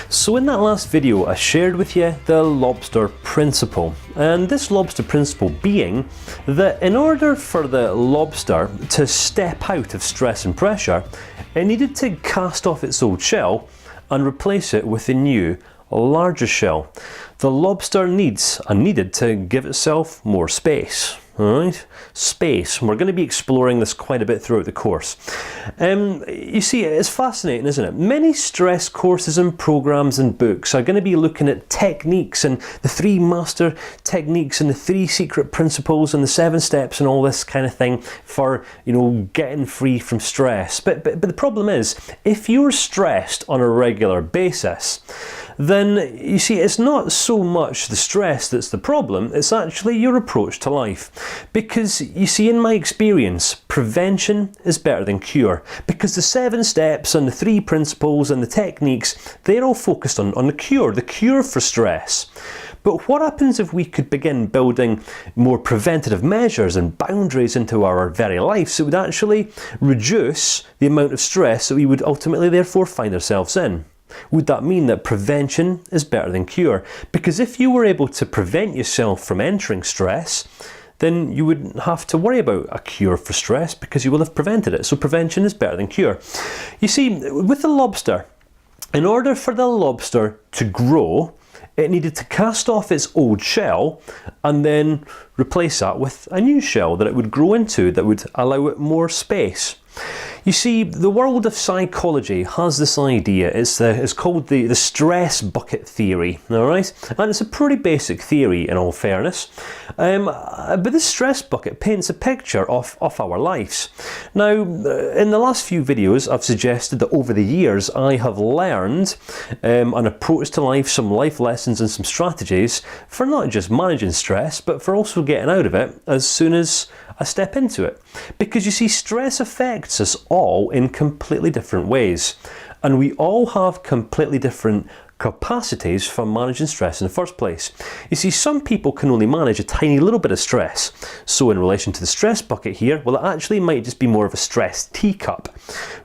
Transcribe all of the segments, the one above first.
So in that last video I shared with you the lobster principle, and this lobster principle being that in order for the lobster to step out of stress and pressure, it needed to cast off its old shell and replace it with a new, larger shell. The lobster needed to give itself more space. Alright, space. We're going to be exploring this quite a bit throughout the course. You see, it's fascinating, isn't it? Many stress courses and programs and books are going to be looking at techniques and the 3 master techniques and the 3 secret principles and the 7 steps and all this kind of thing for, getting free from stress. But the problem is, if you're stressed on a regular basis, then you see it's not so much the stress that's the problem, it's actually your approach to life. Because you see, in my experience, prevention is better than cure. Because the 7 steps and the 3 principles and the techniques, they're all focused on the cure for stress. But what happens if we could begin building more preventative measures and boundaries into our very lives that would actually reduce the amount of stress that we would ultimately therefore find ourselves in? Would that mean that prevention is better than cure? Because if you were able to prevent yourself from entering stress, then you wouldn't have to worry about a cure for stress because you will have prevented it. So prevention is better than cure. You see, with the lobster, in order for the lobster to grow, it needed to cast off its old shell and then replace that with a new shell that it would grow into that would allow it more space. You see, the world of psychology has this idea. It's called the stress bucket theory, alright? And it's a pretty basic theory in all fairness. But this stress bucket paints a picture of our lives. Now, in the last few videos, I've suggested that over the years I have learned an approach to life, some life lessons and some strategies for not just managing stress, but for also getting out of it as soon as I step into it. Because you see, stress affects us all in completely different ways, and we all have completely different capacities for managing stress in the first place. You see, some people can only manage a tiny little bit of stress. So in relation to the stress bucket here, well, it actually might just be more of a stress teacup,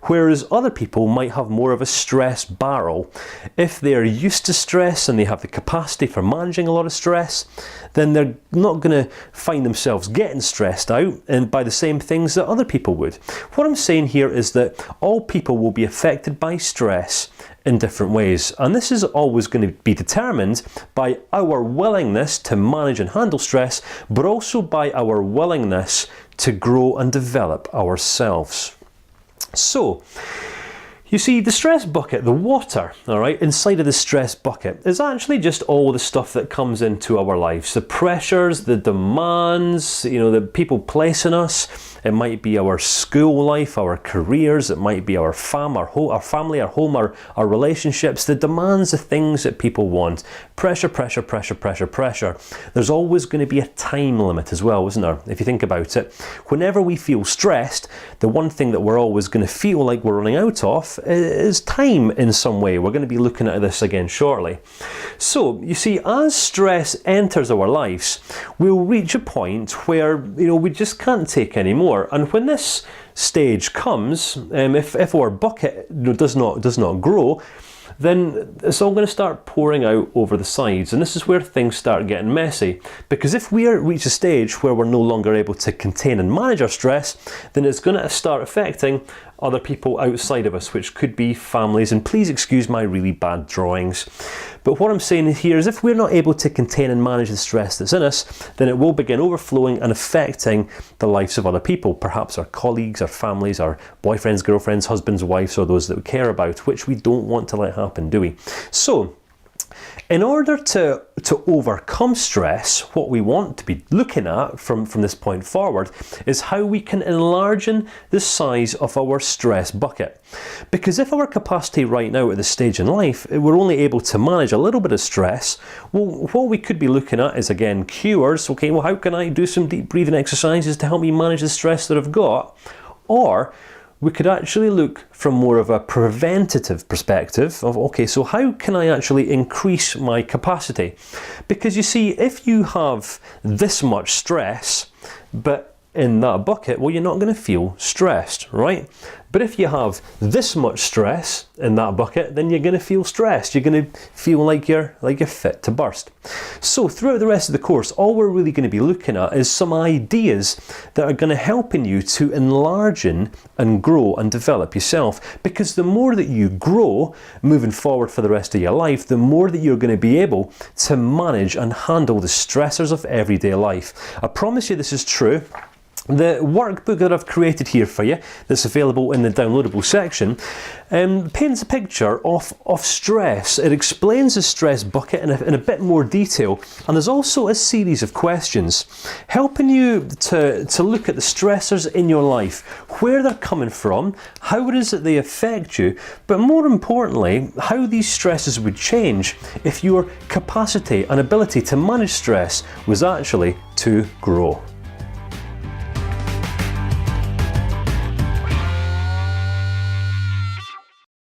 whereas other people might have more of a stress barrel. If they're used to stress and they have the capacity for managing a lot of stress, then they're not going to find themselves getting stressed out and by the same things that other people would. What I'm saying here is that all people will be affected by stress in different ways, and this is always going to be determined by our willingness to manage and handle stress, but also by our willingness to grow and develop ourselves. So, you see, the stress bucket, the water, alright, inside of the stress bucket is actually just all the stuff that comes into our lives. The pressures, the demands, that people place on us. It might be our school life, our careers, it might be our family, our home, our relationships, the demands, the things that people want. Pressure, pressure, pressure, pressure, pressure. There's always going to be a time limit as well, isn't there? If you think about it. Whenever we feel stressed, the one thing that we're always going to feel like we're running out of is time in some way. We're going to be looking at this again shortly. So, you see, as stress enters our lives, we'll reach a point where, we just can't take any more. And when this stage comes, if our bucket does not grow, then it's all going to start pouring out over the sides, and this is where things start getting messy. Because if we reach a stage where we're no longer able to contain and manage our stress, then it's going to start affecting other people outside of us, which could be families, and please excuse my really bad drawings. But what I'm saying here is if we're not able to contain and manage the stress that's in us, then it will begin overflowing and affecting the lives of other people, perhaps our colleagues, our families, our boyfriends, girlfriends, husbands, wives, or those that we care about, which we don't want to let happen, do we? So, in order to overcome stress, what we want to be looking at from this point forward is how we can enlarge the size of our stress bucket. Because if our capacity right now at this stage in life, we're only able to manage a little bit of stress, well, what we could be looking at is, again, cures. Okay, well, how can I do some deep breathing exercises to help me manage the stress that I've got? Or we could actually look from more of a preventative perspective of, okay, so how can I actually increase my capacity? Because you see, if you have this much stress, but in that bucket, well, you're not going to feel stressed, right? But if you have this much stress in that bucket, then you're going to feel stressed. You're going to feel like you're fit to burst. So throughout the rest of the course, all we're really going to be looking at is some ideas that are going to help you to enlarge and grow and develop yourself. Because the more that you grow moving forward for the rest of your life, the more that you're going to be able to manage and handle the stressors of everyday life. I promise you this is true. The workbook that I've created here for you, that's available in the downloadable section, paints a picture of stress. It explains the stress bucket in a bit more detail, and there's also a series of questions helping you to look at the stressors in your life, where they're coming from, how it is that they affect you, but more importantly, how these stresses would change if your capacity and ability to manage stress was actually to grow.